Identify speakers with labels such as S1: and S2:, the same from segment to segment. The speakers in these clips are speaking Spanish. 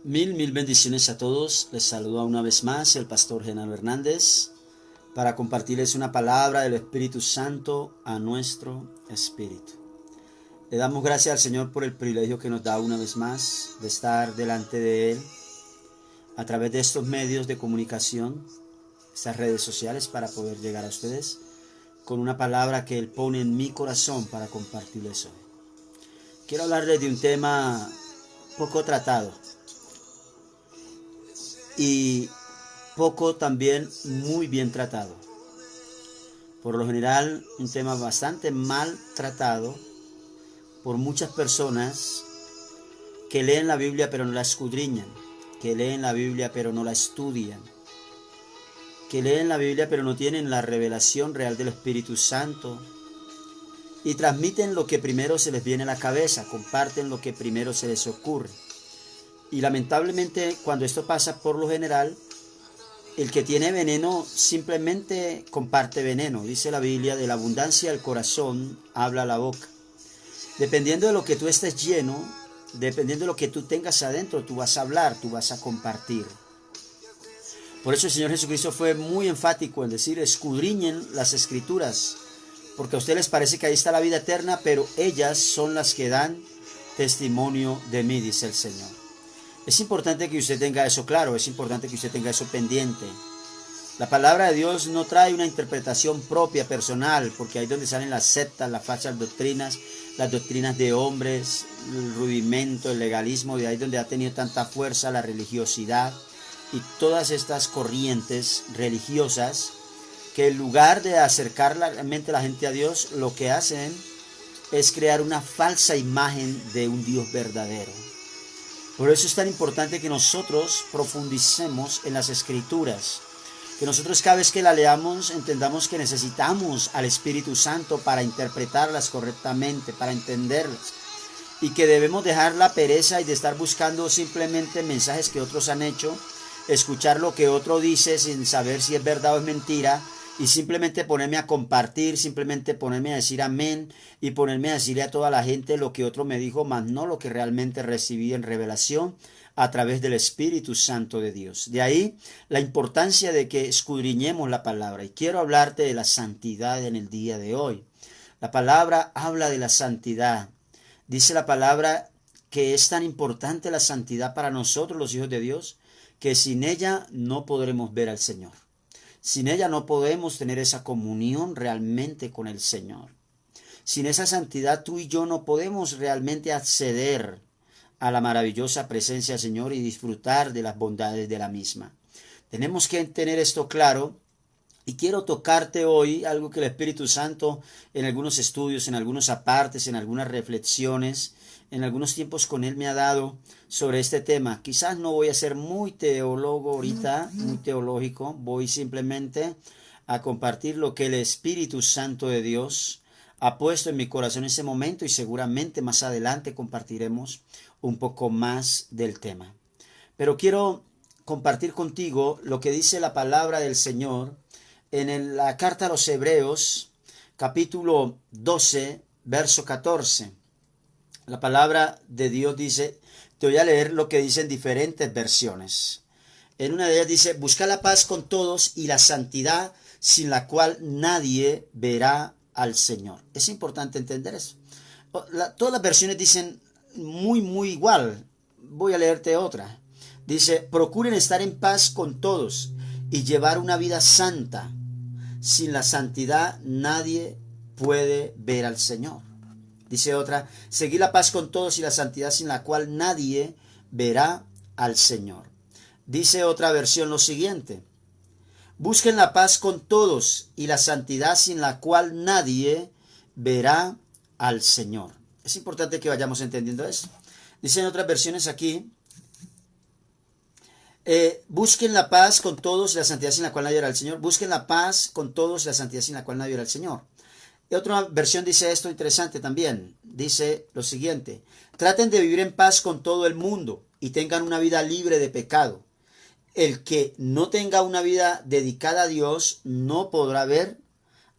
S1: Mil bendiciones a todos. Les saluda una vez más el pastor Genaro Hernández para compartirles una palabra del Espíritu Santo a nuestro espíritu. Le damos gracias al Señor por el privilegio que nos da una vez más de estar delante de Él a través de estos medios de comunicación, estas redes sociales, para poder llegar a ustedes con una palabra que Él pone en mi corazón para compartirles hoy. Quiero hablarles de un tema poco tratado y poco también muy bien tratado. Por lo general, un tema bastante mal tratado por muchas personas que leen la Biblia pero no la escudriñan, que leen la Biblia pero no la estudian, que leen la Biblia pero no tienen la revelación real del Espíritu Santo y transmiten lo que primero se les viene a la cabeza, comparten lo que primero se les ocurre. Y lamentablemente, cuando esto pasa, por lo general, el que tiene veneno simplemente comparte veneno. Dice la Biblia, de la abundancia del corazón habla la boca. Dependiendo de lo que tú estés lleno, dependiendo de lo que tú tengas adentro, tú vas a hablar, tú vas a compartir. Por eso el Señor Jesucristo fue muy enfático en decir: escudriñen las Escrituras, porque a ustedes les parece que ahí está la vida eterna, pero ellas son las que dan testimonio de mí, dice el Señor. Es importante que usted tenga eso claro, es importante que usted tenga eso pendiente. La palabra de Dios no trae una interpretación propia, personal, porque ahí es donde salen las sectas, las falsas doctrinas, las doctrinas de hombres, el rudimento, el legalismo, de ahí es donde ha tenido tanta fuerza la religiosidad y todas estas corrientes religiosas que en lugar de acercar realmente a la gente a Dios, lo que hacen es crear una falsa imagen de un Dios verdadero. Por eso es tan importante que nosotros profundicemos en las Escrituras, que nosotros cada vez que la leamos entendamos que necesitamos al Espíritu Santo para interpretarlas correctamente, para entenderlas, y que debemos dejar la pereza y de estar buscando simplemente mensajes que otros han hecho, escuchar lo que otro dice sin saber si es verdad o es mentira, y simplemente ponerme a compartir, simplemente ponerme a decir amén y ponerme a decirle a toda la gente lo que otro me dijo, más no lo que realmente recibí en revelación a través del Espíritu Santo de Dios. De ahí la importancia de que escudriñemos la palabra. Y quiero hablarte de la santidad en el día de hoy. La palabra habla de la santidad. Dice la palabra que es tan importante la santidad para nosotros los hijos de Dios, que sin ella no podremos ver al Señor. Sin ella no podemos tener esa comunión realmente con el Señor. Sin esa santidad tú y yo no podemos realmente acceder a la maravillosa presencia del Señor y disfrutar de las bondades de la misma. Tenemos que tener esto claro y quiero tocarte hoy algo que el Espíritu Santo en algunos estudios, en algunos apartes, en algunas reflexiones, en algunos tiempos con Él me ha dado sobre este tema. Quizás no voy a ser muy teólogo ahorita, muy teológico, voy simplemente a compartir lo que el Espíritu Santo de Dios ha puesto en mi corazón en ese momento y seguramente más adelante compartiremos un poco más del tema. Pero quiero compartir contigo lo que dice la palabra del Señor en la carta a los Hebreos, capítulo 12, verso 14. La palabra de Dios dice, te voy a leer lo que dicen diferentes versiones. En una de ellas dice, busca la paz con todos y la santidad sin la cual nadie verá al Señor. Es importante entender eso. Todas las versiones dicen muy igual. Voy a leerte otra. Dice, procuren estar en paz con todos y llevar una vida santa. Sin la santidad nadie puede ver al Señor. Dice otra, seguir la paz con todos y la santidad sin la cual nadie verá al Señor. Dice otra versión lo siguiente, busquen la paz con todos y la santidad sin la cual nadie verá al Señor. Es importante que vayamos entendiendo eso. Dicen otras versiones aquí, busquen la paz con todos y la santidad sin la cual nadie verá al Señor. Busquen la paz con todos y la santidad sin la cual nadie verá al Señor. Y otra versión dice esto interesante también. Dice lo siguiente, traten de vivir en paz con todo el mundo y tengan una vida libre de pecado. El que no tenga una vida dedicada a Dios no podrá ver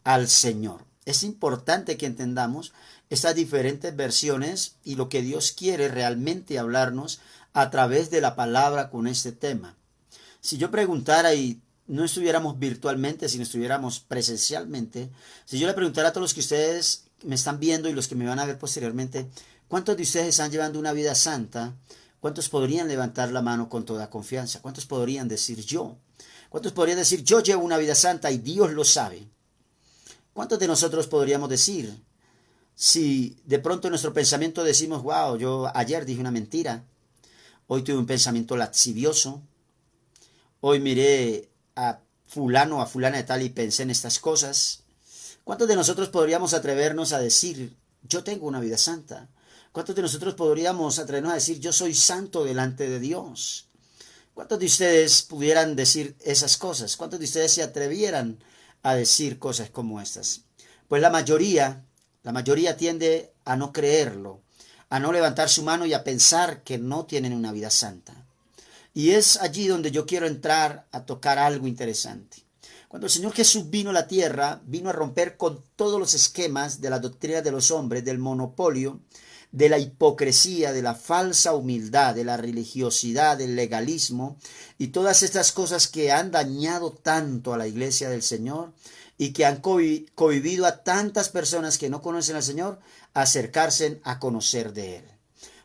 S1: al Señor. Es importante que entendamos estas diferentes versiones y lo que Dios quiere realmente hablarnos a través de la palabra con este tema. Si yo preguntara y no estuviéramos virtualmente, sino estuviéramos presencialmente, si yo le preguntara a todos los que ustedes me están viendo y los que me van a ver posteriormente, ¿cuántos de ustedes están llevando una vida santa? ¿Cuántos podrían levantar la mano con toda confianza? ¿Cuántos podrían decir yo? ¿Cuántos podrían decir yo llevo una vida santa y Dios lo sabe? ¿Cuántos de nosotros podríamos decir si de pronto en nuestro pensamiento decimos, wow, yo ayer dije una mentira, hoy tuve un pensamiento lascivioso, hoy miré a fulano o a fulana de tal y pensé en estas cosas? ¿Cuántos de nosotros podríamos atrevernos a decir, yo tengo una vida santa? ¿Cuántos de nosotros podríamos atrevernos a decir, yo soy santo delante de Dios? ¿Cuántos de ustedes pudieran decir esas cosas? ¿Cuántos de ustedes se atrevieran a decir cosas como estas? Pues la mayoría tiende a no creerlo, a no levantar su mano y a pensar que no tienen una vida santa. Y es allí donde yo quiero entrar a tocar algo interesante. Cuando el Señor Jesús vino a la tierra, vino a romper con todos los esquemas de la doctrina de los hombres, del monopolio, de la hipocresía, de la falsa humildad, de la religiosidad, del legalismo y todas estas cosas que han dañado tanto a la iglesia del Señor y que han cohibido a tantas personas que no conocen al Señor a acercarse a conocer de Él.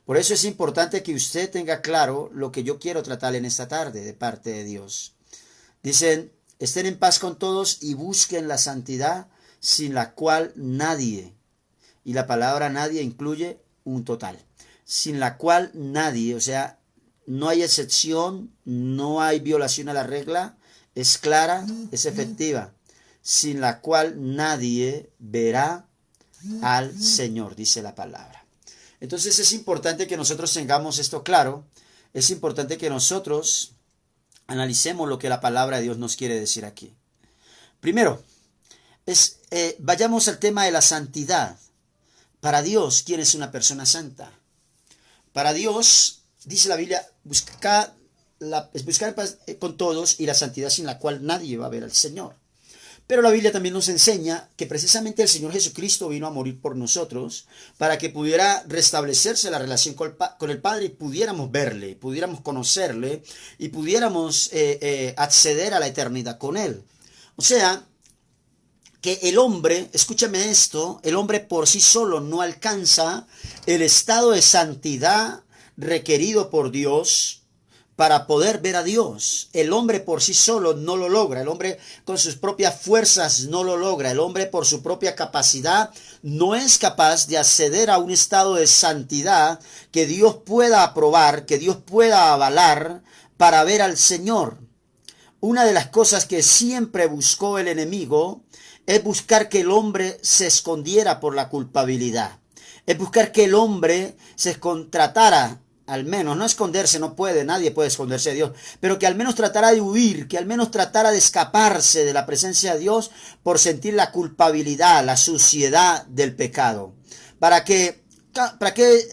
S1: Por eso es importante que usted tenga claro lo que yo quiero tratar en esta tarde de parte de Dios. Dicen, estén en paz con todos y busquen la santidad sin la cual nadie, y la palabra nadie incluye un total, sin la cual nadie, o sea, no hay excepción, no hay violación a la regla, es clara, es efectiva, sin la cual nadie verá al Señor, dice la palabra. Entonces es importante que nosotros tengamos esto claro, es importante que nosotros analicemos lo que la palabra de Dios nos quiere decir aquí. Primero, vayamos al tema de la santidad. Para Dios, ¿quién es una persona santa? Para Dios, dice la Biblia, buscar paz con todos y la santidad sin la cual nadie va a ver al Señor. Pero la Biblia también nos enseña que precisamente el Señor Jesucristo vino a morir por nosotros para que pudiera restablecerse la relación con el Padre y pudiéramos verle, pudiéramos conocerle y pudiéramos acceder a la eternidad con Él. O sea, que el hombre, escúchame esto, el hombre por sí solo no alcanza el estado de santidad requerido por Dios para poder ver a Dios. El hombre por sí solo no lo logra, el hombre con sus propias fuerzas no lo logra, el hombre por su propia capacidad no es capaz de acceder a un estado de santidad que Dios pueda aprobar, que Dios pueda avalar para ver al Señor. Una de las cosas que siempre buscó el enemigo es buscar que el hombre se escondiera por la culpabilidad. Es buscar que el hombre se tratara, al menos, no esconderse, no puede, nadie puede esconderse de Dios, pero que al menos tratara de huir, que al menos tratara de escaparse de la presencia de Dios por sentir la culpabilidad, la suciedad del pecado. ¿Para qué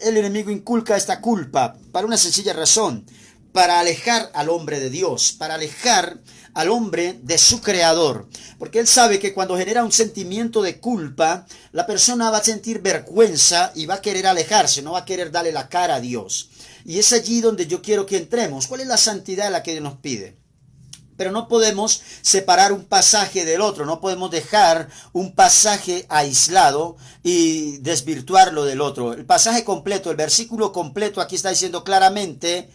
S1: el enemigo inculca esta culpa? Para una sencilla razón, para alejar al hombre de Dios, para alejar al hombre de su creador, porque él sabe que cuando genera un sentimiento de culpa, la persona va a sentir vergüenza y va a querer alejarse, no va a querer darle la cara a Dios. Y es allí donde yo quiero que entremos. ¿Cuál es la santidad a la que Dios nos pide? Pero no podemos separar un pasaje del otro, no podemos dejar un pasaje aislado y desvirtuarlo del otro. El pasaje completo, el versículo completo aquí está diciendo claramente,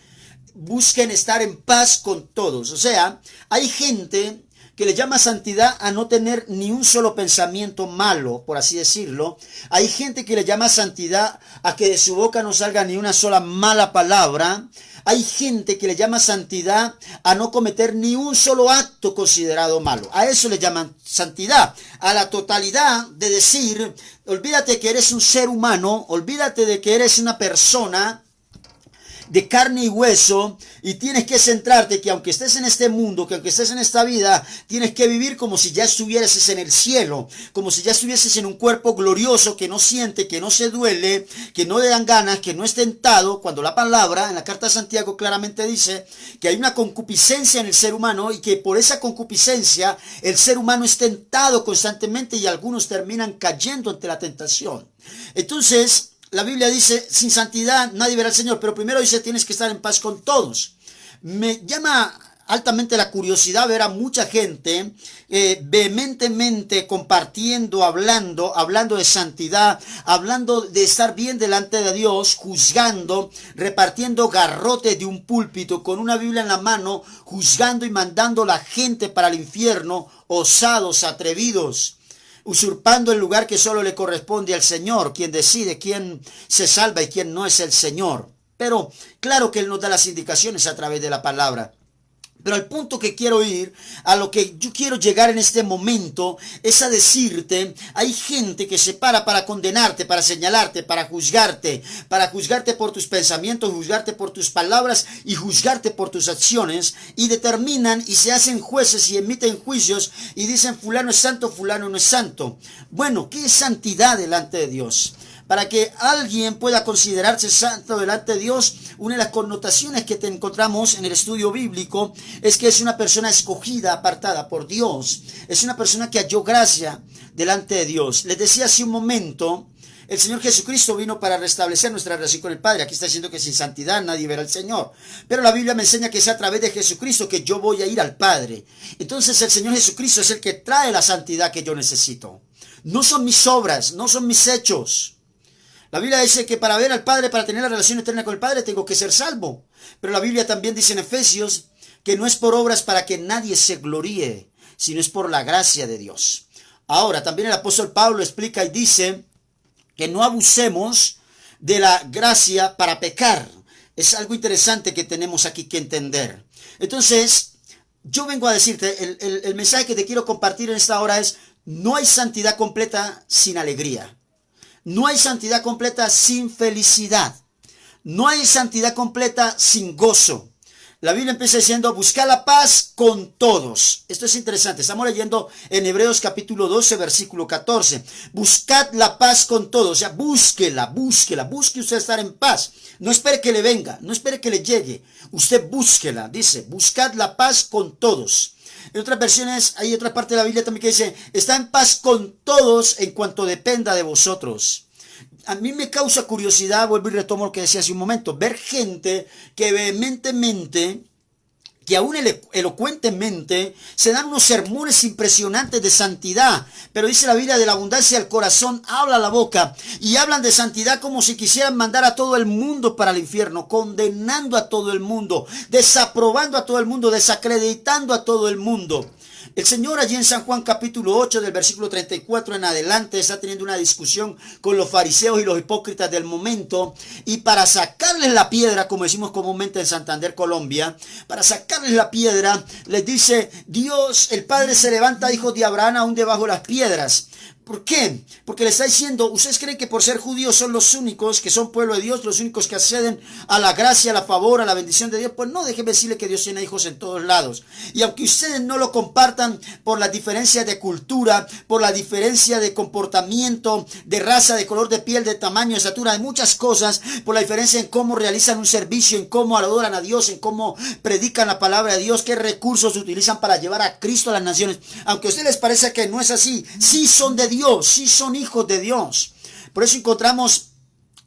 S1: busquen estar en paz con todos. O sea, hay gente que le llama santidad a no tener ni un solo pensamiento malo, por así decirlo. Hay gente que le llama santidad a que de su boca no salga ni una sola mala palabra. Hay gente que le llama santidad a no cometer ni un solo acto considerado malo. A eso le llaman santidad. A la totalidad de decir, olvídate que eres un ser humano, olvídate de que eres una persona de carne y hueso, y tienes que centrarte que aunque estés en este mundo, que aunque estés en esta vida, tienes que vivir como si ya estuvieses en el cielo, como si ya estuvieses en un cuerpo glorioso que no siente, que no se duele, que no le dan ganas, que no es tentado, cuando la palabra en la carta de Santiago claramente dice que hay una concupiscencia en el ser humano y que por esa concupiscencia el ser humano es tentado constantemente y algunos terminan cayendo ante la tentación. Entonces, la Biblia dice, sin santidad nadie verá al Señor, pero primero dice, tienes que estar en paz con todos. Me llama altamente la curiosidad ver a mucha gente vehementemente compartiendo, hablando de santidad, hablando de estar bien delante de Dios, juzgando, repartiendo garrotes de un púlpito con una Biblia en la mano, juzgando y mandando a la gente para el infierno, osados, atrevidos, usurpando el lugar que solo le corresponde al Señor, quien decide quién se salva y quién no es el Señor. Pero claro que Él nos da las indicaciones a través de la palabra. Pero al punto que quiero ir, a lo que yo quiero llegar en este momento, es a decirte, hay gente que se para condenarte, para señalarte, para juzgarte por tus pensamientos, juzgarte por tus palabras y juzgarte por tus acciones, y determinan y se hacen jueces y emiten juicios y dicen fulano es santo, fulano no es santo. Bueno, ¿qué es santidad delante de Dios? Para que alguien pueda considerarse santo delante de Dios, una de las connotaciones que te encontramos en el estudio bíblico es que es una persona escogida, apartada por Dios. Es una persona que halló gracia delante de Dios. Les decía hace un momento, el Señor Jesucristo vino para restablecer nuestra relación con el Padre. Aquí está diciendo que sin santidad nadie verá al Señor. Pero la Biblia me enseña que es a través de Jesucristo que yo voy a ir al Padre. Entonces el Señor Jesucristo es el que trae la santidad que yo necesito. No son mis obras, no son mis hechos. La Biblia dice que para ver al Padre, para tener la relación eterna con el Padre, tengo que ser salvo. Pero la Biblia también dice en Efesios que no es por obras para que nadie se gloríe, sino es por la gracia de Dios. Ahora, también el apóstol Pablo explica y dice que no abusemos de la gracia para pecar. Es algo interesante que tenemos aquí que entender. Entonces, yo vengo a decirte, el mensaje que te quiero compartir en esta hora es, no hay santidad completa sin alegría. No hay santidad completa sin felicidad. No hay santidad completa sin gozo. La Biblia empieza diciendo, buscar la paz con todos. Esto es interesante. Estamos leyendo en Hebreos capítulo 12, versículo 14. Buscad la paz con todos. O sea, búsquela. Busque usted estar en paz. No espere que le venga. No espere que le llegue. Usted búsquela. Dice, buscad la paz con todos. En otras versiones, hay otra parte de la Biblia también que dice, está en paz con todos en cuanto dependa de vosotros. A mí me causa curiosidad, vuelvo y retomo lo que decía hace un momento, ver gente que vehementemente, que aún elocuentemente se dan unos sermones impresionantes de santidad, pero dice la Biblia, de la abundancia del corazón habla la boca, y hablan de santidad como si quisieran mandar a todo el mundo para el infierno, condenando a todo el mundo, desaprobando a todo el mundo, desacreditando a todo el mundo. El Señor allí en San Juan capítulo 8 del versículo 34 en adelante está teniendo una discusión con los fariseos y los hipócritas del momento, y para sacarles la piedra, como decimos comúnmente en Santander, Colombia, para sacarles la piedra, les dice, Dios, el Padre se levanta, hijos de Abraham, aún debajo de las piedras. ¿Por qué? Porque le está diciendo, ¿ustedes creen que por ser judíos son los únicos que son pueblo de Dios, los únicos que acceden a la gracia, a la favor, a la bendición de Dios? Pues no, déjenme decirle que Dios tiene hijos en todos lados. Y aunque ustedes no lo compartan por las diferencias de cultura, por la diferencia de comportamiento, de raza, de color de piel, de tamaño, de estatura, de muchas cosas, por la diferencia en cómo realizan un servicio, en cómo adoran a Dios, en cómo predican la palabra de Dios, qué recursos utilizan para llevar a Cristo a las naciones. Aunque a ustedes les parezca que no es así, sí son de Dios, sí son hijos de Dios. Por eso encontramos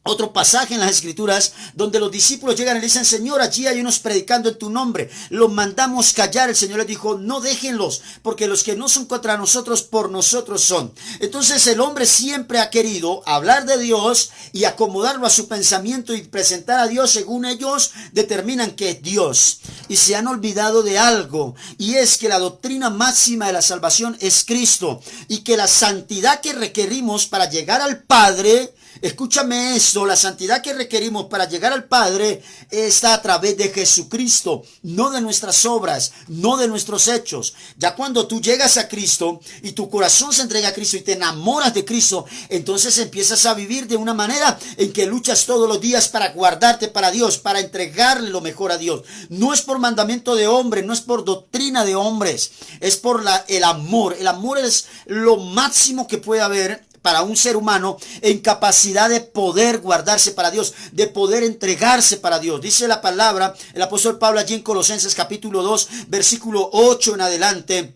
S1: otro pasaje en las Escrituras donde los discípulos llegan y le dicen, Señor, allí hay unos predicando en tu nombre, los mandamos callar. El Señor les dijo, no déjenlos, porque los que no son contra nosotros, por nosotros son. Entonces el hombre siempre ha querido hablar de Dios y acomodarlo a su pensamiento y presentar a Dios según ellos determinan que es Dios. Y se han olvidado de algo, y es que la doctrina máxima de la salvación es Cristo, y que la santidad que requerimos para llegar al Padre, escúchame esto, la santidad que requerimos para llegar al Padre está a través de Jesucristo, no de nuestras obras, no de nuestros hechos. Ya cuando tú llegas a Cristo y tu corazón se entrega a Cristo y te enamoras de Cristo, entonces empiezas a vivir de una manera en que luchas todos los días para guardarte para Dios, para entregarle lo mejor a Dios. No es por mandamiento de hombre, no es por doctrina de hombres, es por el amor. El amor es lo máximo que puede haber para un ser humano en capacidad de poder guardarse para Dios, de poder entregarse para Dios. Dice la palabra, el apóstol Pablo allí en Colosenses capítulo 2, versículo 8 en adelante,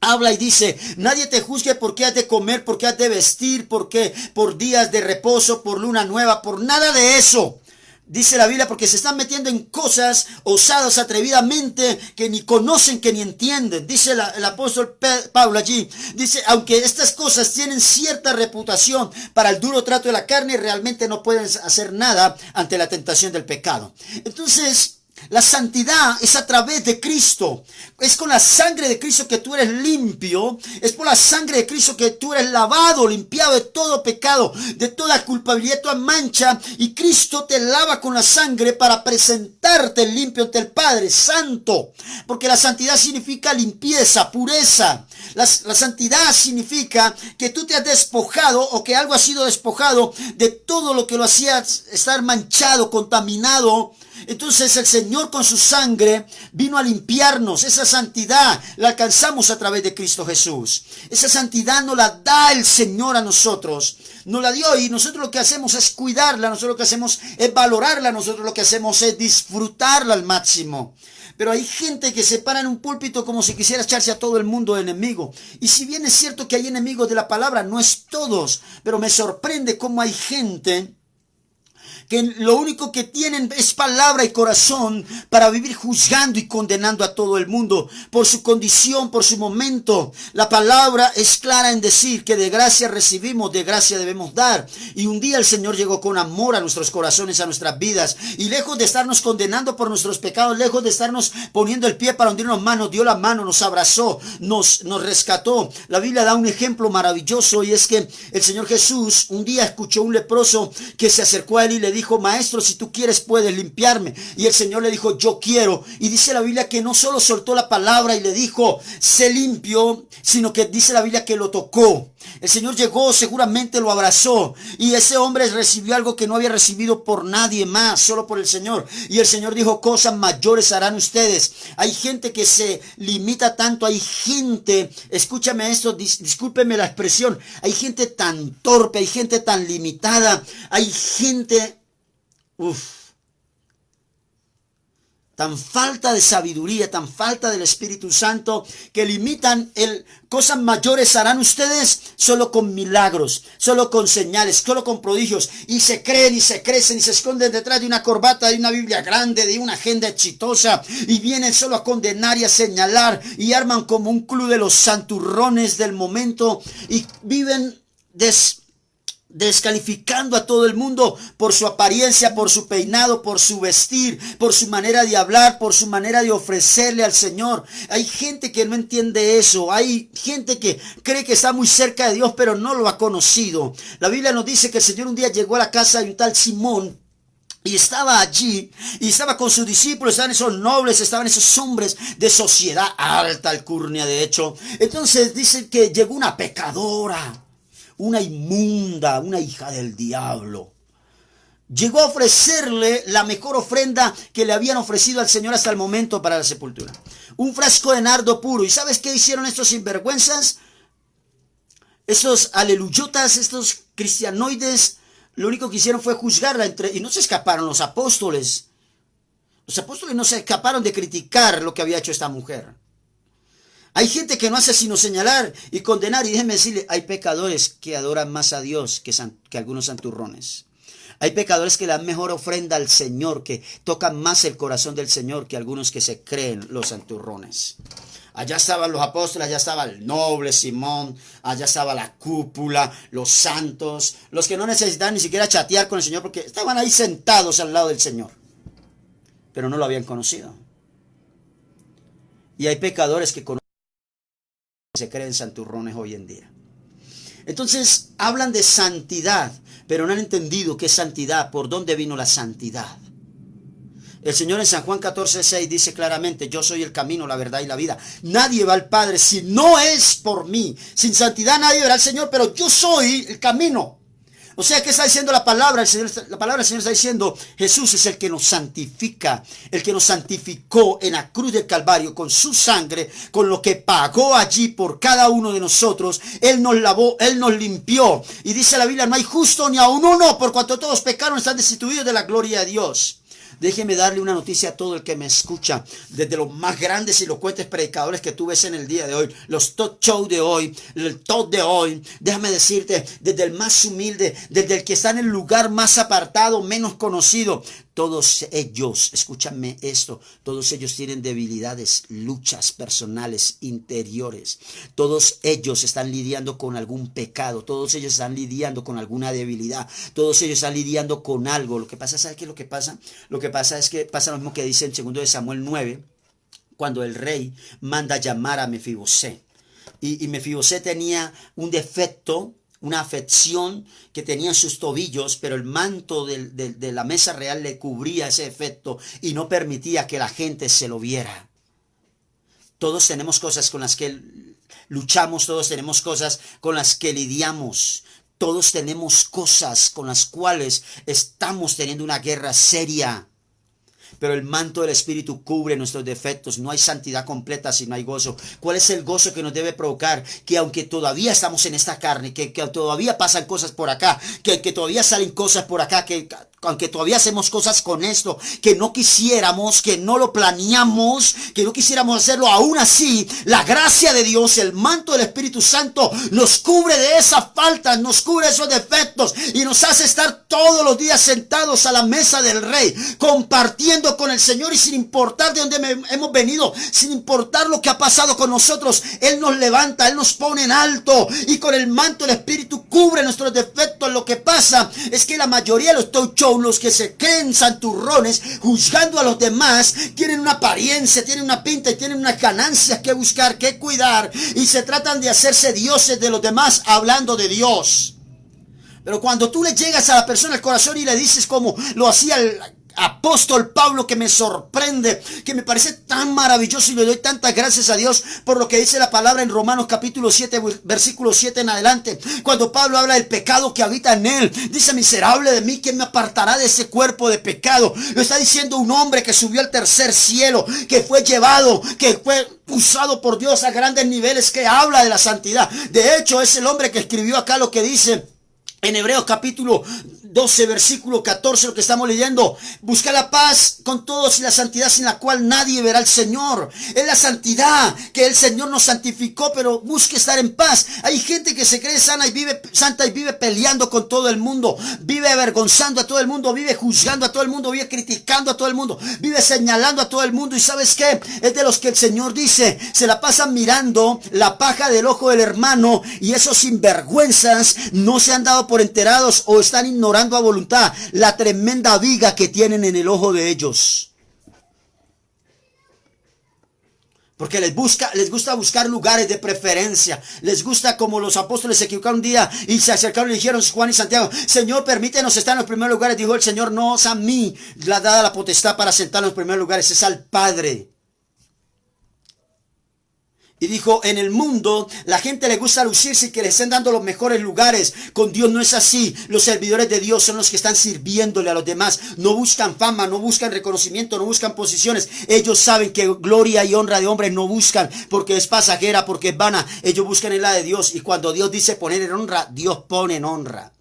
S1: habla y dice, nadie te juzgue por qué has de comer, por qué has de vestir, por qué, por días de reposo, por luna nueva, por nada de eso. Dice la Biblia, porque se están metiendo en cosas osadas, atrevidamente, que ni conocen, que ni entienden. Dice el apóstol Pablo allí, dice, aunque estas cosas tienen cierta reputación para el duro trato de la carne, realmente no pueden hacer nada ante la tentación del pecado. Entonces, la santidad es a través de Cristo. Es con la sangre de Cristo que tú eres limpio. Es por la sangre de Cristo que tú eres lavado, limpiado de todo pecado, de toda culpabilidad, de toda mancha. Y Cristo te lava con la sangre para presentarte limpio ante el Padre Santo. Porque la santidad significa limpieza, pureza. La santidad significa que tú te has despojado o que algo ha sido despojado de todo lo que lo hacía estar manchado, contaminado. Entonces el Señor con su sangre vino a limpiarnos. Esa santidad la alcanzamos a través de Cristo Jesús. Esa santidad nos la da el Señor a nosotros. Nos la dio y nosotros lo que hacemos es cuidarla. Nosotros lo que hacemos es valorarla. Nosotros lo que hacemos es disfrutarla al máximo. Pero hay gente que se para en un púlpito como si quisiera echarse a todo el mundo de enemigo. Y si bien es cierto que hay enemigos de la palabra, no es todos. Pero me sorprende cómo hay gente que lo único que tienen es palabra y corazón para vivir juzgando y condenando a todo el mundo por su condición, por su momento. La palabra es clara en decir que de gracia recibimos, de gracia debemos dar. Y un día el Señor llegó con amor a nuestros corazones, a nuestras vidas. Y lejos de estarnos condenando por nuestros pecados, lejos de estarnos poniendo el pie para hundirnos manos, dio la mano, nos abrazó, nos rescató. La Biblia da un ejemplo maravilloso y es que el Señor Jesús un día escuchó un leproso que se acercó a él y le dijo, maestro, si tú quieres puedes limpiarme. Y el Señor le dijo, yo quiero. Y dice la Biblia que no solo soltó la palabra y le dijo, sé limpio, sino que dice la Biblia que lo tocó. El Señor llegó, seguramente lo abrazó. Y ese hombre recibió algo que no había recibido por nadie más, solo por el Señor. Y el Señor dijo, cosas mayores harán ustedes. Hay gente que se limita tanto. Hay gente, escúchame esto, discúlpeme la expresión. Hay gente tan torpe, hay gente tan limitada. Hay gente... tan falta de sabiduría, tan falta del Espíritu Santo, que limitan cosas mayores harán ustedes solo con milagros, solo con señales, solo con prodigios, y se creen y se crecen y se esconden detrás de una corbata, de una Biblia grande, de una agenda exitosa, y vienen solo a condenar y a señalar, y arman como un club de los santurrones del momento, y viven descalificando a todo el mundo por su apariencia, por su peinado, por su vestir, por su manera de hablar, por su manera de ofrecerle al Señor. Hay gente que no entiende eso. Hay gente que cree que está muy cerca de Dios, pero no lo ha conocido. La Biblia nos dice que el Señor un día llegó a la casa de un tal Simón, y estaba allí, y estaba con sus discípulos, estaban esos nobles, estaban esos hombres de sociedad alta, alcurnia de hecho. Entonces dice que llegó una pecadora, una inmunda, una hija del diablo. Llegó a ofrecerle la mejor ofrenda que le habían ofrecido al Señor hasta el momento para la sepultura. Un frasco de nardo puro. ¿Y sabes qué hicieron estos sinvergüenzas? Estos aleluyotas, estos cristianoides, lo único que hicieron fue juzgarla y no se escaparon los apóstoles. Los apóstoles no se escaparon de criticar lo que había hecho esta mujer. Hay gente que no hace sino señalar y condenar. Y déjenme decirle, hay pecadores que adoran más a Dios que algunos santurrones. Hay pecadores que le dan mejor ofrenda al Señor, que tocan más el corazón del Señor que algunos que se creen los santurrones. Allá estaban los apóstoles, allá estaba el noble Simón, allá estaba la cúpula, los santos, los que no necesitaban ni siquiera chatear con el Señor porque estaban ahí sentados al lado del Señor. Pero no lo habían conocido. Y hay pecadores que se creen santurrones hoy en día. Entonces hablan de santidad, pero no han entendido qué es santidad, por dónde vino la santidad. El Señor en San Juan 14:6 dice claramente, yo soy el camino, la verdad y la vida. Nadie va al Padre si no es por mí. Sin santidad nadie verá al Señor, pero yo soy el camino. O sea, ¿qué está diciendo la palabra? La palabra del Señor está diciendo, Jesús es el que nos santifica, el que nos santificó en la cruz del Calvario con su sangre, con lo que pagó allí por cada uno de nosotros. Él nos lavó, Él nos limpió. Y dice la Biblia, no hay justo ni aun uno, por cuanto todos pecaron, están destituidos de la gloria de Dios. Déjeme darle una noticia a todo el que me escucha. Desde los más grandes y elocuentes predicadores que tú ves en el día de hoy, los talk show de hoy, el talk de hoy, déjame decirte, desde el más humilde, desde el que está en el lugar más apartado, menos conocido, todos ellos, escúchame esto, todos ellos tienen debilidades, luchas personales, interiores. Todos ellos están lidiando con algún pecado, todos ellos están lidiando con alguna debilidad, todos ellos están lidiando con algo. Lo que pasa, ¿sabes qué es lo que pasa? Lo que pasa es que pasa lo mismo que dice en 2 de Samuel 9, cuando el rey manda llamar a Mefibosé. Y Mefibosé tenía un defecto, una afección que tenía en sus tobillos, pero el manto de la mesa real le cubría ese defecto y no permitía que la gente se lo viera. Todos tenemos cosas con las que luchamos, todos tenemos cosas con las que lidiamos, todos tenemos cosas con las cuales estamos teniendo una guerra seria. Pero el manto del Espíritu cubre nuestros defectos. No hay santidad completa si no hay gozo. ¿Cuál es el gozo que nos debe provocar? Que aunque todavía estamos en esta carne, que todavía pasan cosas por acá, que todavía salen cosas por acá, que aunque todavía hacemos cosas con esto, que no quisiéramos, que no lo planeamos, que no quisiéramos hacerlo, aún así, la gracia de Dios, el manto del Espíritu Santo, nos cubre de esas faltas, nos cubre esos defectos y nos hace estar todos los días sentados a la mesa del Rey, compartiendo con el Señor y sin importar de dónde hemos venido, sin importar lo que ha pasado con nosotros, Él nos levanta, Él nos pone en alto y con el manto del Espíritu cubre nuestros defectos. Lo que pasa es que la mayoría de los talk show, los que se creen santurrones, juzgando a los demás, tienen una apariencia, tienen una pinta y tienen unas ganancias que buscar, que cuidar, y se tratan de hacerse dioses de los demás hablando de Dios. Pero cuando tú le llegas a la persona al corazón y le dices como lo hacía el apóstol Pablo, que me sorprende, que me parece tan maravilloso, y le doy tantas gracias a Dios por lo que dice la palabra en Romanos capítulo 7, versículo 7 en adelante, cuando Pablo habla del pecado que habita en él. Dice: miserable de mí, ¿quién me apartará de ese cuerpo de pecado? Lo está diciendo un hombre que subió al tercer cielo, que fue llevado, que fue usado por Dios a grandes niveles, que habla de la santidad. De hecho, es el hombre que escribió acá lo que dice en Hebreos capítulo 12, versículo 14, lo que estamos leyendo: busca la paz con todos y la santidad sin la cual nadie verá al Señor. Es la santidad que el Señor nos santificó, pero busque estar en paz. Hay gente que se cree sana y vive santa y vive peleando con todo el mundo, vive avergonzando a todo el mundo, vive juzgando a todo el mundo, vive criticando a todo el mundo, vive señalando a todo el mundo. ¿Y sabes qué? Es de los que el Señor dice: se la pasan mirando la paja del ojo del hermano, y esos sinvergüenzas no se han dado por enterados o están ignorando a voluntad la tremenda viga que tienen en el ojo de ellos. Porque les gusta buscar lugares de preferencia. Les gusta, como los apóstoles se equivocaron un día y se acercaron y dijeron, Juan y Santiago: Señor, permítenos estar en los primeros lugares. Dijo el Señor: no es a mí la dada la potestad para sentar en los primeros lugares, es al Padre. Y dijo: en el mundo la gente le gusta lucirse y que le estén dando los mejores lugares. Con Dios no es así. Los servidores de Dios son los que están sirviéndole a los demás. No buscan fama, no buscan reconocimiento, no buscan posiciones. Ellos saben que gloria y honra de hombres no buscan, porque es pasajera, porque es vana. Ellos buscan en la de Dios, y cuando Dios dice poner en honra, Dios pone en honra.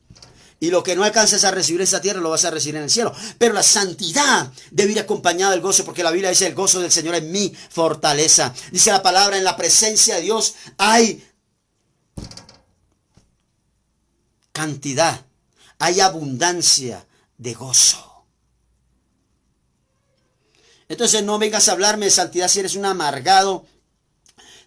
S1: Y lo que no alcances a recibir en esta tierra lo vas a recibir en el cielo. Pero la santidad debe ir acompañada del gozo, porque la Biblia dice: el gozo del Señor es mi fortaleza. Dice la palabra: en la presencia de Dios hay cantidad, hay abundancia de gozo. Entonces no vengas a hablarme de santidad si eres un amargado,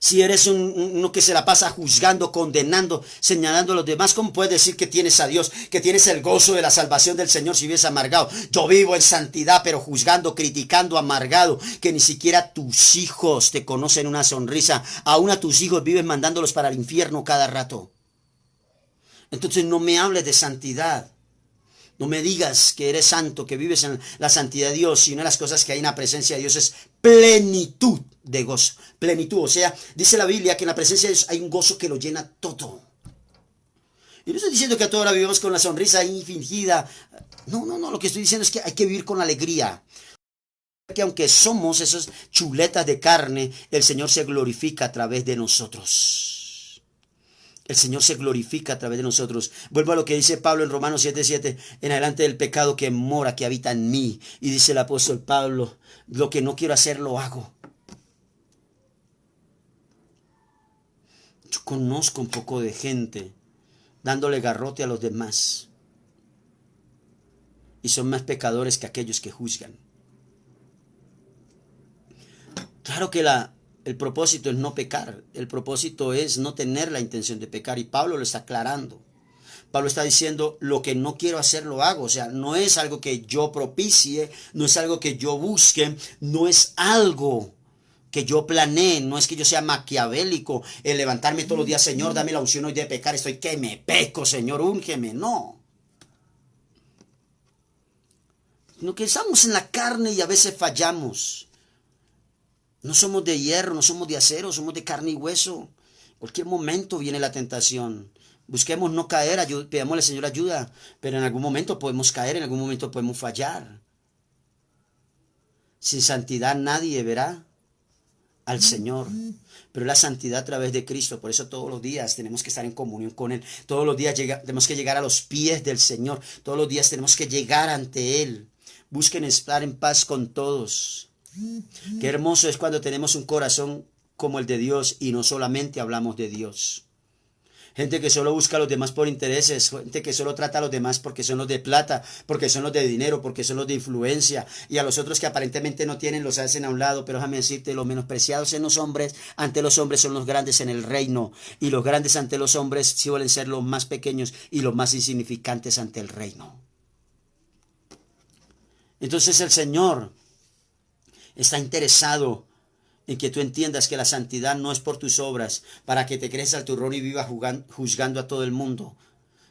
S1: si eres uno que se la pasa juzgando, condenando, señalando a los demás. ¿Cómo puedes decir que tienes a Dios, que tienes el gozo de la salvación del Señor, si vives amargado? Yo vivo en santidad, pero juzgando, criticando, amargado, que ni siquiera tus hijos te conocen una sonrisa. Aún a tus hijos vives mandándolos para el infierno cada rato. Entonces no me hables de santidad. No me digas que eres santo, que vives en la santidad de Dios. Y una de las cosas que hay en la presencia de Dios es plenitud de gozo. Plenitud, o sea, dice la Biblia que en la presencia de Dios hay un gozo que lo llena todo. Y no estoy diciendo que a toda hora vivimos con la sonrisa ahí fingida. No, lo que estoy diciendo es que hay que vivir con alegría. Que aunque somos esas chuletas de carne, el Señor se glorifica a través de nosotros. el Señor se glorifica a través de nosotros. Vuelvo a lo que dice Pablo en Romanos 7:7, en adelante del pecado que mora, que habita en mí. Y dice el apóstol Pablo, lo que no quiero hacer lo hago. Yo conozco un poco de gente dándole garrote a los demás. Y son más pecadores que aquellos que juzgan. Claro que el propósito es no pecar. El propósito es no tener la intención de pecar. Y Pablo lo está aclarando. Pablo está diciendo, lo que no quiero hacer lo hago. O sea, no es algo que yo propicie, no es algo que yo busque, no es algo que yo planee, no es que yo sea maquiavélico, el levantarme todos los días, Señor, dame la unción hoy de pecar, estoy que me peco, Señor, úngeme, no. Sino que estamos en la carne y a veces fallamos. No somos de hierro, no somos de acero, somos de carne y hueso. En cualquier momento viene la tentación. Busquemos no caer, pidámosle al Señor ayuda, pero en algún momento podemos caer, en algún momento podemos fallar. Sin santidad nadie verá al Señor, pero la santidad a través de Cristo. Por eso todos los días tenemos que estar en comunión con Él. Todos los días tenemos que llegar a los pies del Señor. Todos los días tenemos que llegar ante Él. Busquen estar en paz con todos. Qué hermoso es cuando tenemos un corazón como el de Dios y no solamente hablamos de Dios. Gente que solo busca a los demás por intereses, gente que solo trata a los demás porque son los de plata, porque son los de dinero, porque son los de influencia, y a los otros que aparentemente no tienen los hacen a un lado. Pero déjame decirte, los menospreciados en los hombres, ante los hombres son los grandes en el reino, y los grandes ante los hombres suelen ser los más pequeños y los más insignificantes ante el reino. Entonces el Señor está interesado en que tú entiendas que la santidad no es por tus obras, para que te crees al turrón y vivas juzgando a todo el mundo.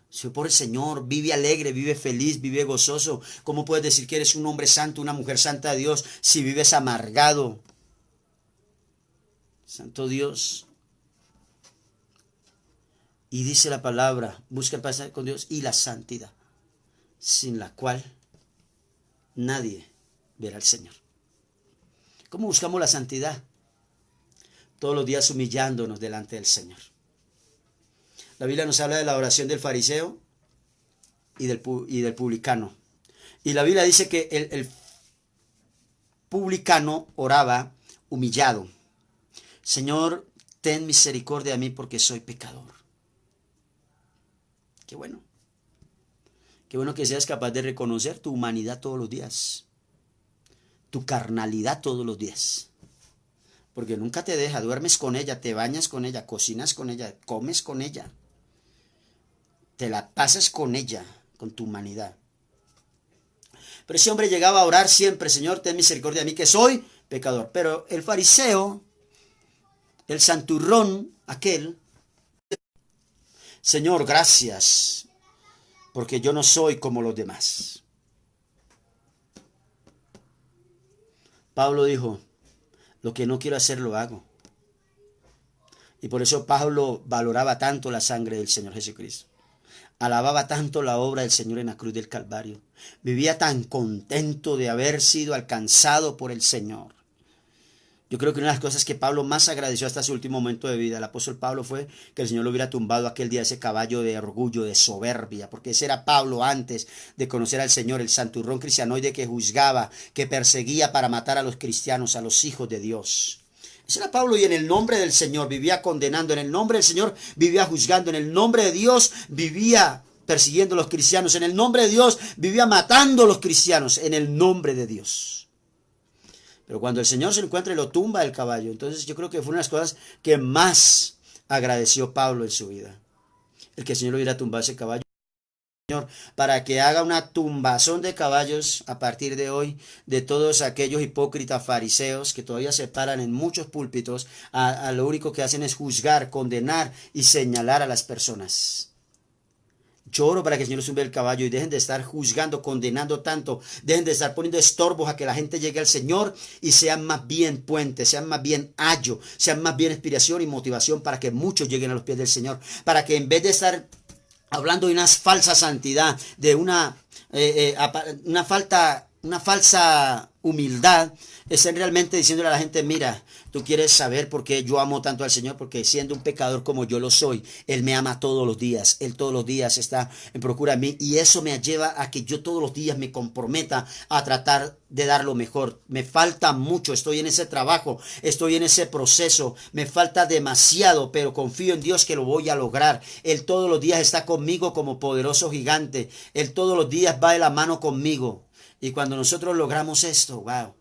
S1: Si por el Señor, vive alegre, vive feliz, vive gozoso. ¿Cómo puedes decir que eres un hombre santo, una mujer santa de Dios, si vives amargado? Santo Dios. Y dice la palabra, busca el paz con Dios y la santidad, sin la cual nadie verá al Señor. ¿Cómo buscamos la santidad? Todos los días humillándonos delante del Señor. La Biblia nos habla de la oración del fariseo y del publicano. Y la Biblia dice que el publicano oraba humillado. Señor, ten misericordia de mí porque soy pecador. Qué bueno. Qué bueno que seas capaz de reconocer tu humanidad todos los días. Tu carnalidad todos los días. Porque nunca te deja, duermes con ella, te bañas con ella, cocinas con ella, comes con ella. Te la pasas con ella, con tu humanidad. Pero ese hombre llegaba a orar siempre, Señor, ten misericordia de mí que soy pecador. Pero el fariseo, el santurrón, aquel, Señor, gracias, porque yo no soy como los demás. Pablo dijo, lo que no quiero hacer lo hago. Y por eso Pablo valoraba tanto la sangre del Señor Jesucristo. Alababa tanto la obra del Señor en la cruz del Calvario. Vivía tan contento de haber sido alcanzado por el Señor. Yo creo que una de las cosas que Pablo más agradeció hasta su último momento de vida, el apóstol Pablo, fue que el Señor lo hubiera tumbado aquel día ese caballo de orgullo, de soberbia, porque ese era Pablo antes de conocer al Señor, el santurrón cristianoide que juzgaba, que perseguía para matar a los cristianos, a los hijos de Dios. Ese era Pablo y en el nombre del Señor vivía condenando, en el nombre del Señor vivía juzgando, en el nombre de Dios vivía persiguiendo a los cristianos, en el nombre de Dios vivía matando a los cristianos, en el nombre de Dios. Pero cuando el Señor se encuentra y lo tumba del caballo, entonces yo creo que fue una de las cosas que más agradeció Pablo en su vida. El que el Señor lo hubiera tumbado ese caballo. Señor, para que haga una tumbazón de caballos a partir de hoy de todos aquellos hipócritas fariseos que todavía se paran en muchos púlpitos a lo único que hacen es juzgar, condenar y señalar a las personas. Yo oro para que el Señor sube el caballo y dejen de estar juzgando, condenando tanto, dejen de estar poniendo estorbos a que la gente llegue al Señor y sean más bien puentes, sean más bien ayo, sean más bien inspiración y motivación para que muchos lleguen a los pies del Señor, para que en vez de estar hablando de una falsa santidad, de una falsa humildad, estén realmente diciéndole a la gente, mira, tú quieres saber por qué yo amo tanto al Señor, porque siendo un pecador como yo lo soy, Él me ama todos los días, Él todos los días está en procura de mí, y eso me lleva a que yo todos los días me comprometa a tratar de dar lo mejor. Me falta mucho, estoy en ese trabajo, estoy en ese proceso, me falta demasiado, pero confío en Dios que lo voy a lograr. Él todos los días está conmigo como poderoso gigante, Él todos los días va de la mano conmigo. Y cuando nosotros logramos esto, wow,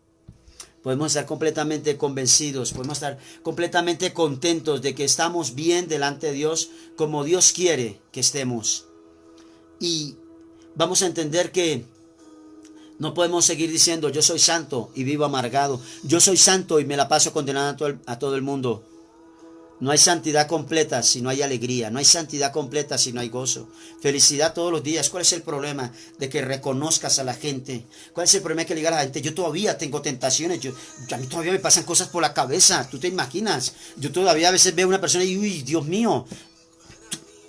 S1: podemos estar completamente convencidos, podemos estar completamente contentos de que estamos bien delante de Dios como Dios quiere que estemos. Y vamos a entender que no podemos seguir diciendo, yo soy santo y vivo amargado. Yo soy santo y me la paso condenando a todo el mundo. No hay santidad completa si no hay alegría. No hay santidad completa si no hay gozo. Felicidad todos los días. ¿Cuál es el problema? De que reconozcas a la gente. ¿Cuál es el problema que le diga a la gente? Yo todavía tengo tentaciones. A mí todavía me pasan cosas por la cabeza. ¿Tú te imaginas? Yo todavía a veces veo a una persona y, uy, Dios mío.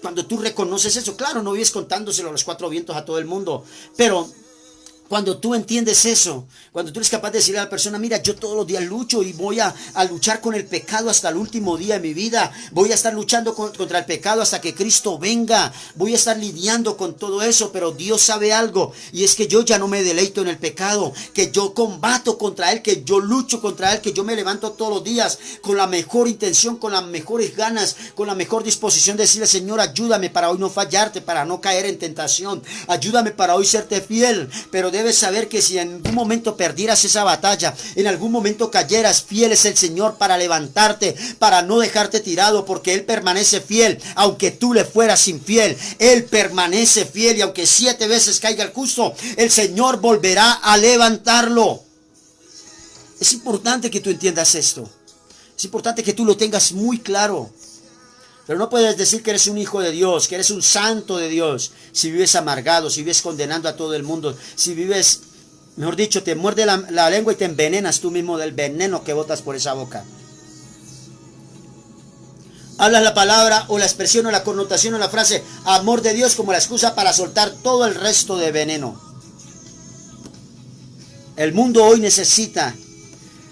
S1: Cuando tú reconoces eso, claro, no vives contándoselo a los cuatro vientos a todo el mundo. Pero cuando tú entiendes eso, cuando tú eres capaz de decirle a la persona, mira, yo todos los días lucho y voy a luchar con el pecado hasta el último día de mi vida, voy a estar luchando contra el pecado hasta que Cristo venga, voy a estar lidiando con todo eso, pero Dios sabe algo, y es que yo ya no me deleito en el pecado, que yo combato contra él, que yo lucho contra él, que yo me levanto todos los días con la mejor intención, con las mejores ganas, con la mejor disposición de decirle, Señor, ayúdame para hoy no fallarte, para no caer en tentación, ayúdame para hoy serte fiel, pero debes saber que si en algún momento perdieras esa batalla, en algún momento cayeras, fiel es el Señor para levantarte, para no dejarte tirado, porque Él permanece fiel, aunque tú le fueras infiel, Él permanece fiel, y aunque 7 veces caiga el justo, el Señor volverá a levantarlo. Es importante que tú entiendas esto, es importante que tú lo tengas muy claro. Pero no puedes decir que eres un hijo de Dios, que eres un santo de Dios, si vives amargado, si vives condenando a todo el mundo, si vives, mejor dicho, te muerde la lengua y te envenenas tú mismo del veneno que botas por esa boca. Hablas la palabra o la expresión o la connotación o la frase amor de Dios como la excusa para soltar todo el resto de veneno. El mundo hoy necesita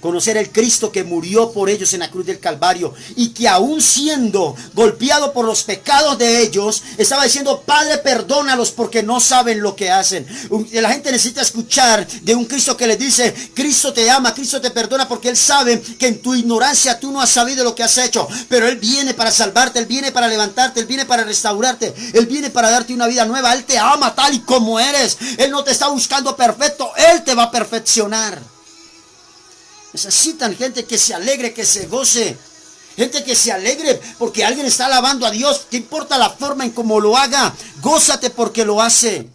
S1: conocer el Cristo que murió por ellos en la cruz del Calvario, y que aún siendo golpeado por los pecados de ellos, estaba diciendo, Padre, perdónalos porque no saben lo que hacen. La gente necesita escuchar de un Cristo que les dice, Cristo te ama, Cristo te perdona, porque Él sabe que en tu ignorancia tú no has sabido lo que has hecho, pero Él viene para salvarte, Él viene para levantarte, Él viene para restaurarte, Él viene para darte una vida nueva. Él te ama tal y como eres. Él no te está buscando perfecto, Él te va a perfeccionar. Necesitan gente que se alegre, que se goce. Gente que se alegre porque alguien está alabando a Dios. ¿Qué importa la forma en cómo lo haga? Gózate porque lo hace.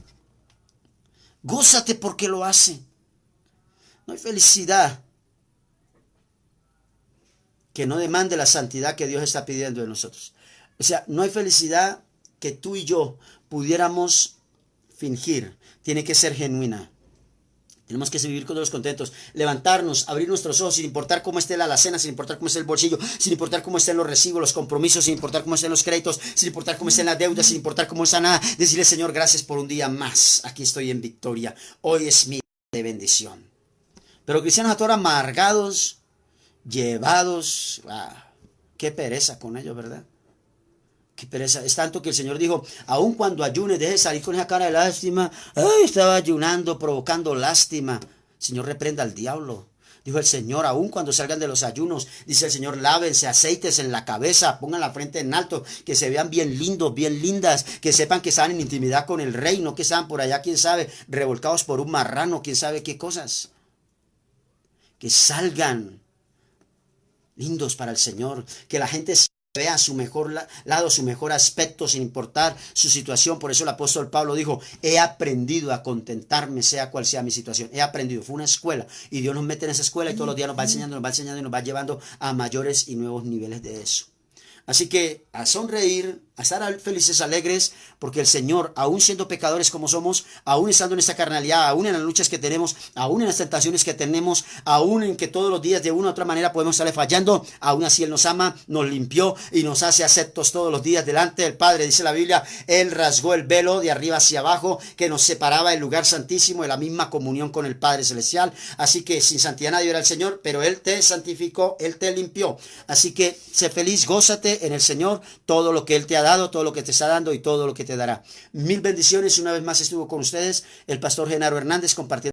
S1: Gózate porque lo hace. No hay felicidad que no demande la santidad que Dios está pidiendo de nosotros. O sea, no hay felicidad que tú y yo pudiéramos fingir. Tiene que ser genuina. Tenemos que vivir con los contentos, levantarnos, abrir nuestros ojos sin importar cómo esté la alacena, sin importar cómo esté el bolsillo, sin importar cómo estén los recibos, los compromisos, sin importar cómo estén los créditos, sin importar cómo estén las deudas, sin importar cómo está nada. Decirle, Señor, gracias por un día más. Aquí estoy en victoria. Hoy es mi día de bendición. Pero cristianos a todos amargados, llevados, qué pereza con ellos, ¿verdad? Qué pereza. Es tanto que el Señor dijo, aun cuando ayunes, deje salir con esa cara de lástima. Ay, estaba ayunando, provocando lástima. Señor, reprenda al diablo. Dijo el Señor, aun cuando salgan de los ayunos, dice el Señor, lávense, aceites en la cabeza, pongan la frente en alto, que se vean bien lindos, bien lindas, que sepan que están en intimidad con el Rey, no que están por allá, quién sabe, revolcados por un marrano, quién sabe qué cosas. Que salgan lindos para el Señor, que la gente vea su mejor lado, su mejor aspecto, sin importar su situación. Por eso el apóstol Pablo dijo, he aprendido a contentarme sea cual sea mi situación. He aprendido, fue una escuela, y Dios nos mete en esa escuela y todos los días nos va enseñando y nos va llevando a mayores y nuevos niveles de eso. Así que a sonreír, a estar felices, alegres, porque el Señor, aún siendo pecadores como somos, aún estando en esta carnalidad, aún en las luchas que tenemos, aún en las tentaciones que tenemos, aún en que todos los días de una u otra manera podemos estarle fallando, aún así Él nos ama, nos limpió y nos hace aceptos todos los días delante del Padre. Dice la Biblia, Él rasgó el velo de arriba hacia abajo que nos separaba del lugar santísimo de la misma comunión con el Padre Celestial. Así que sin santidad nadie era el Señor, pero Él te santificó, Él te limpió. Así que sé feliz, gózate en el Señor, todo lo que Él te ha dado, todo lo que te está dando y todo lo que te dará. Mil bendiciones. Una vez más estuvo con ustedes el pastor Genaro Hernández compartiendo